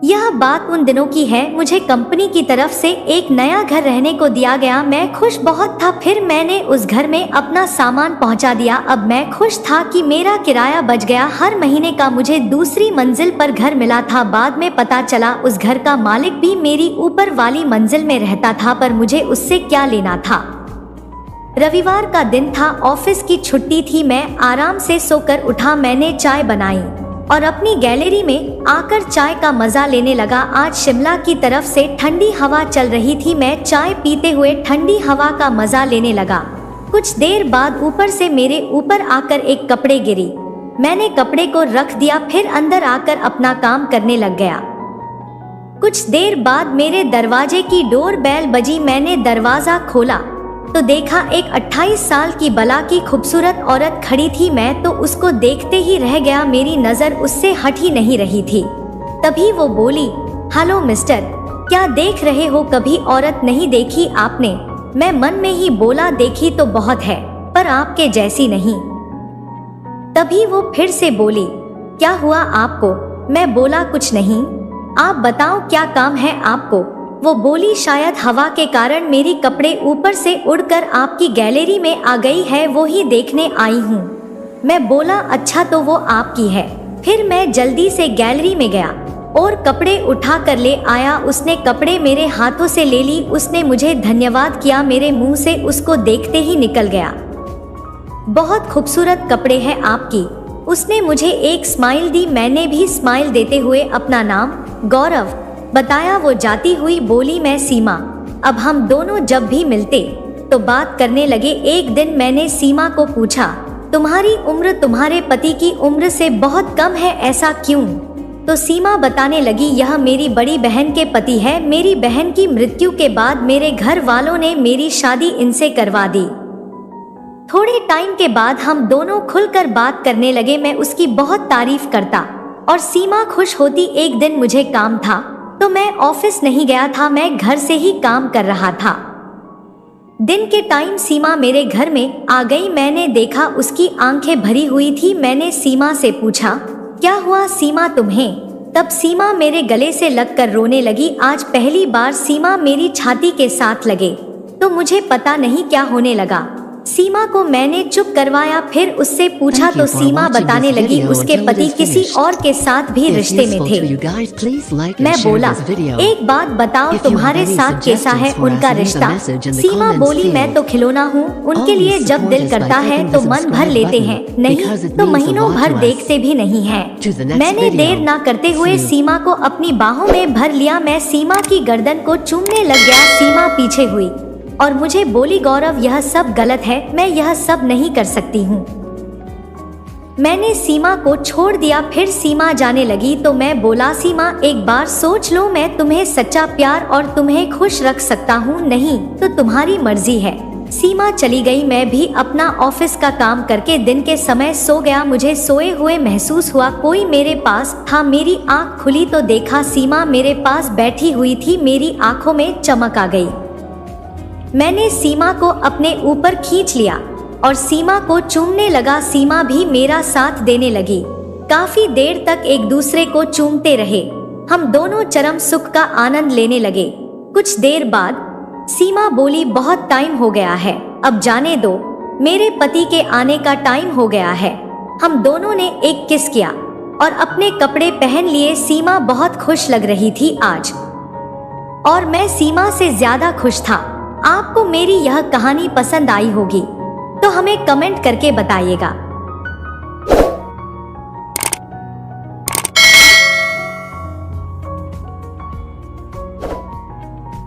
यह बात उन दिनों की है। मुझे कंपनी की तरफ से एक नया घर रहने को दिया गया। मैं खुश बहुत था। फिर मैंने उस घर में अपना सामान पहुंचा दिया। अब मैं खुश था कि मेरा किराया बच गया। हर महीने का मुझे दूसरी मंजिल पर घर मिला था। बाद में पता चला उस घर का मालिक भी मेरी ऊपर वाली मंजिल में रहता था, पर मुझे उससे क्या लेना था। रविवार का दिन था, ऑफिस की छुट्टी थी। मैं आराम से सोकर उठा। मैंने चाय बनाई और अपनी गैलरी में आकर चाय का मजा लेने लगा। आज शिमला की तरफ से ठंडी हवा चल रही थी। मैं चाय पीते हुए ठंडी हवा का मजा लेने लगा। कुछ देर बाद ऊपर से मेरे ऊपर आकर एक कपड़े गिरी। मैंने कपड़े को रख दिया, फिर अंदर आकर अपना काम करने लग गया। कुछ देर बाद मेरे दरवाजे की डोर बेल बजी। मैंने दरवाजा खोला तो देखा एक 28 साल की बला की खूबसूरत औरत खड़ी थी। मैं तो उसको देखते ही रह गया। मेरी नजर उससे हट ही नहीं रही थी। तभी वो बोली, हेलो मिस्टर, क्या देख रहे हो? कभी औरत नहीं देखी आपने? मैं मन में ही बोला, देखी तो बहुत है, पर आपके जैसी नहीं। तभी वो फिर से बोली, क्या हुआ आपको? मैं बोला, कुछ नहीं, आप बताओ क्या काम है आपको? वो बोली, शायद हवा के कारण मेरी कपड़े ऊपर से उड़कर आपकी गैलरी में आ गई है, वो ही देखने आई हूँ। मैं बोला, अच्छा तो वो आपकी है। फिर मैं जल्दी से गैलरी में गया और कपड़े उठा कर ले आया। उसने कपड़े मेरे हाथों से ले ली। उसने मुझे धन्यवाद किया, मेरे मुंह से उसको देखते ही निकल गया, बहुत खूबसूरत कपड़े हैं आपकी। उसने मुझे एक स्माइल दी। मैंने भी स्माइल देते हुए अपना नाम गौरव बताया। वो जाती हुई बोली, मैं सीमा। अब हम दोनों जब भी मिलते तो बात करने लगे। एक दिन मैंने सीमा को पूछा, तुम्हारी उम्र तुम्हारे पति की उम्र से बहुत कम है, ऐसा क्यों? तो सीमा बताने लगी, यह मेरी बड़ी बहन के पति है। मेरी बहन की मृत्यु के बाद मेरे घर वालों ने मेरी शादी इनसे करवा दी। थोड़े टाइम के बाद हम दोनों खुलकर बात करने लगे। मैं उसकी बहुत तारीफ करता और सीमा खुश होती। एक दिन मुझे काम था तो मैं ऑफिस नहीं गया था, मैं घर से ही काम कर रहा था। दिन के टाइम सीमा मेरे घर में आ गई। मैंने देखा उसकी आंखें भरी हुई थी। मैंने सीमा से पूछा, क्या हुआ सीमा तुम्हें? तब सीमा मेरे गले से लगकर रोने लगी। आज पहली बार सीमा मेरी छाती के साथ लगे तो मुझे पता नहीं क्या होने लगा। सीमा को मैंने चुप करवाया, फिर उससे पूछा तो सीमा बताने लगी उसके पति किसी और के साथ भी रिश्ते में थे। मैं बोला, एक बात बताओ, तुम्हारे साथ कैसा है उनका रिश्ता? सीमा बोली, मैं तो खिलौना हूँ, उनके लिए जब दिल करता है तो मन भर लेते हैं, नहीं तो महीनों भर देखते भी नहीं हैं। मैंने देर ना करते हुए सीमा को अपनी बाहों में भर लिया। मैं सीमा की गर्दन को चूमने लग गया। सीमा पीछे हुई और मुझे बोली, गौरव यह सब गलत है, मैं यह सब नहीं कर सकती हूँ। मैंने सीमा को छोड़ दिया। फिर सीमा जाने लगी तो मैं बोला, सीमा एक बार सोच लो, मैं तुम्हें सच्चा प्यार और तुम्हें खुश रख सकता हूँ, नहीं तो तुम्हारी मर्जी है। सीमा चली गई। मैं भी अपना ऑफिस का काम करके दिन के समय सो गया। मुझे सोए हुए महसूस हुआ, कोई मेरे पास था। मेरी आँख खुली तो देखा सीमा मेरे पास बैठी हुई थी। मेरी आंखों में चमक आ गई। मैंने सीमा को अपने ऊपर खींच लिया और सीमा को चूमने लगा। सीमा भी मेरा साथ देने लगी। काफी देर तक एक दूसरे को चूमते रहे। हम दोनों चरम सुख का आनंद लेने लगे। कुछ देर बाद सीमा बोली, बहुत टाइम हो गया है, अब जाने दो, मेरे पति के आने का टाइम हो गया है। हम दोनों ने एक किस किया और अपने कपड़े पहन लिए। सीमा बहुत खुश लग रही थी आज और मैं सीमा से ज्यादा खुश था। आपको मेरी यह कहानी पसंद आई होगी तो हमें कमेंट करके बताइएगा।